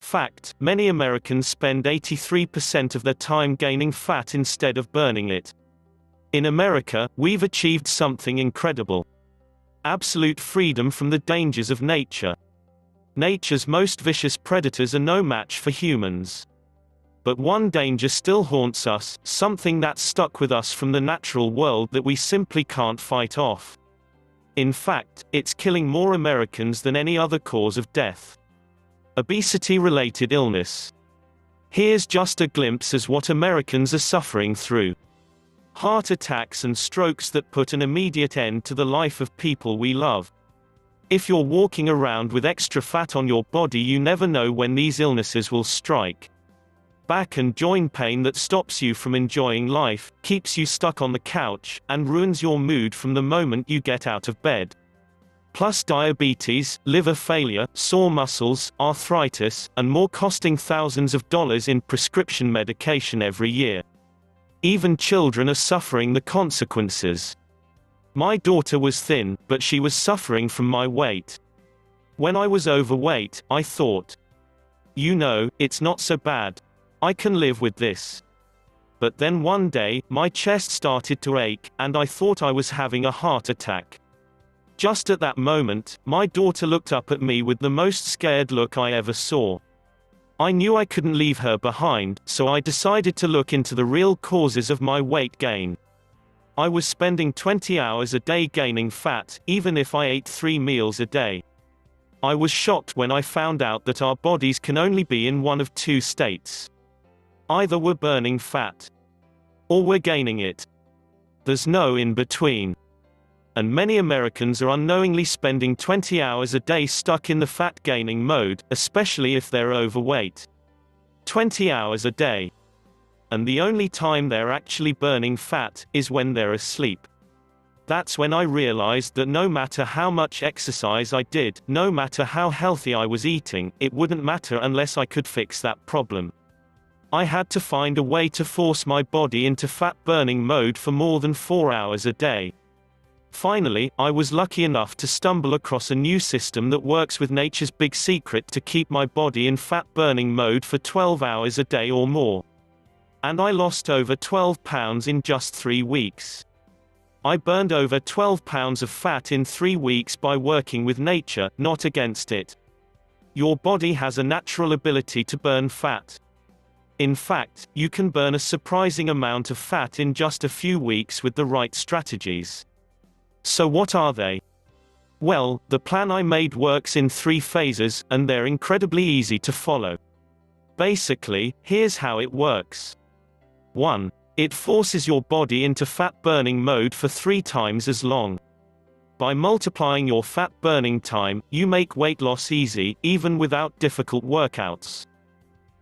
Fact: many Americans spend 83% of their time gaining fat instead of burning it. In America, we've achieved something incredible. Absolute freedom from the dangers of nature. Nature's most vicious predators are no match for humans. But one danger still haunts us, something that's stuck with us from the natural world that we simply can't fight off. In fact, it's killing more Americans than any other cause of death. Obesity-related illness. Here's just a glimpse as what Americans are suffering through. Heart attacks and strokes that put an immediate end to the life of people we love. If you're walking around with extra fat on your body, you never know when these illnesses will strike. Back and joint pain that stops you from enjoying life, keeps you stuck on the couch, and ruins your mood from the moment you get out of bed. Plus diabetes, liver failure, sore muscles, arthritis, and more, costing thousands of dollars in prescription medication every year. Even children are suffering the consequences. My daughter was thin, but she was suffering from my weight. When I was overweight, I thought, it's not so bad. I can live with this. But then one day, my chest started to ache, and I thought I was having a heart attack. Just at that moment, my daughter looked up at me with the most scared look I ever saw. I knew I couldn't leave her behind, so I decided to look into the real causes of my weight gain. I was spending 20 hours a day gaining fat, even if I ate 3 meals a day. I was shocked when I found out that our bodies can only be in one of two states. Either we're burning fat, or we're gaining it. There's no in between. And many Americans are unknowingly spending 20 hours a day stuck in the fat-gaining mode, especially if they're overweight. 20 hours a day. And the only time they're actually burning fat is when they're asleep. That's when I realized that no matter how much exercise I did, no matter how healthy I was eating, it wouldn't matter unless I could fix that problem. I had to find a way to force my body into fat-burning mode for more than 4 hours a day. Finally, I was lucky enough to stumble across a new system that works with nature's big secret to keep my body in fat-burning mode for 12 hours a day or more. And I lost over 12 pounds in just 3 weeks. I burned over 12 pounds of fat in 3 weeks by working with nature, not against it. Your body has a natural ability to burn fat. In fact, you can burn a surprising amount of fat in just a few weeks with the right strategies. So what are they? Well, the plan I made works in 3 phases, and they're incredibly easy to follow. Basically, here's how it works. 1. It forces your body into fat-burning mode for 3 times as long. By multiplying your fat-burning time, you make weight loss easy, even without difficult workouts.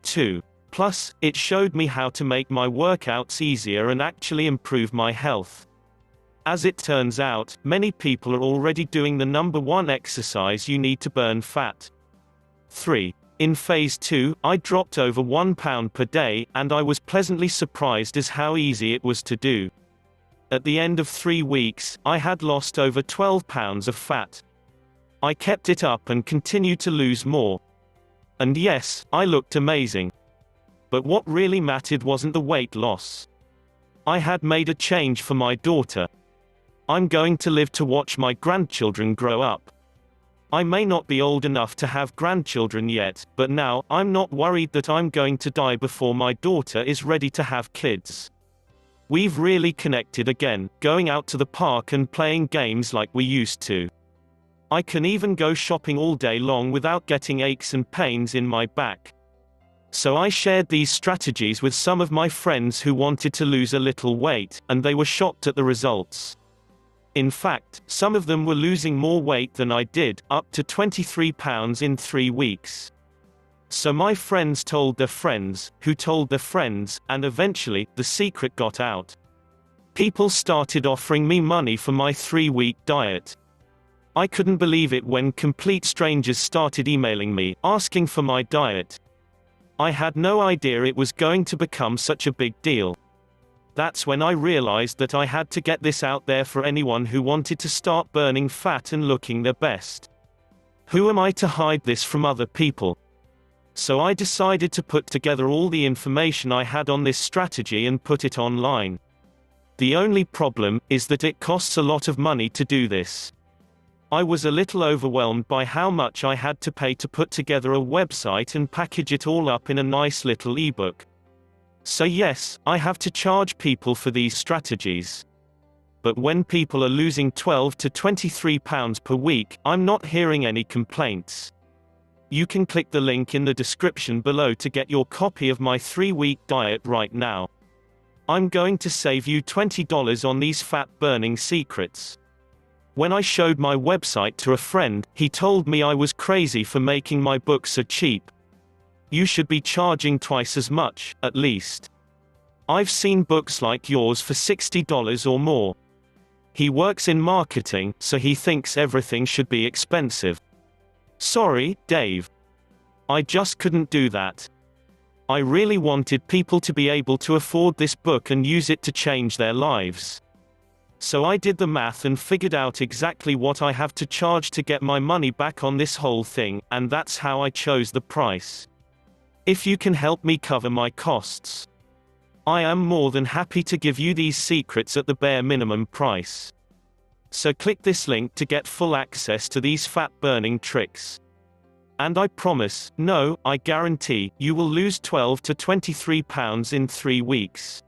2. Plus, it showed me how to make my workouts easier and actually improve my health. As it turns out, many people are already doing the number 1 exercise you need to burn fat. 3. In phase 2, I dropped over 1 pound per day, and I was pleasantly surprised as how easy it was to do. At the end of 3 weeks, I had lost over 12 pounds of fat. I kept it up and continued to lose more. And yes, I looked amazing. But what really mattered wasn't the weight loss. I had made a change for my daughter. I'm going to live to watch my grandchildren grow up. I may not be old enough to have grandchildren yet, but now, I'm not worried that I'm going to die before my daughter is ready to have kids. We've really connected again, going out to the park and playing games like we used to. I can even go shopping all day long without getting aches and pains in my back. So I shared these strategies with some of my friends who wanted to lose a little weight, and they were shocked at the results. In fact, some of them were losing more weight than I did, up to 23 pounds in 3 weeks. So my friends told their friends, who told their friends, and eventually, the secret got out. People started offering me money for my 3-week diet. I couldn't believe it when complete strangers started emailing me, asking for my diet. I had no idea it was going to become such a big deal. That's when I realized that I had to get this out there for anyone who wanted to start burning fat and looking their best. Who am I to hide this from other people? So I decided to put together all the information I had on this strategy and put it online. The only problem is that it costs a lot of money to do this. I was a little overwhelmed by how much I had to pay to put together a website and package it all up in a nice little ebook. So yes, I have to charge people for these strategies. But when people are losing £12 to £23 per week, I'm not hearing any complaints. You can click the link in the description below to get your copy of my 3-week diet right now. I'm going to save you $20 on these fat-burning secrets. When I showed my website to a friend, he told me I was crazy for making my book so cheap. You should be charging twice as much, at least. I've seen books like yours for $60 or more. He works in marketing, so he thinks everything should be expensive. Sorry, Dave. I just couldn't do that. I really wanted people to be able to afford this book and use it to change their lives. So I did the math and figured out exactly what I have to charge to get my money back on this whole thing, and that's how I chose the price. If you can help me cover my costs, I am more than happy to give you these secrets at the bare minimum price. So click this link to get full access to these fat-burning tricks. And I promise, no, I guarantee, you will lose £12 to £23 in 3 weeks.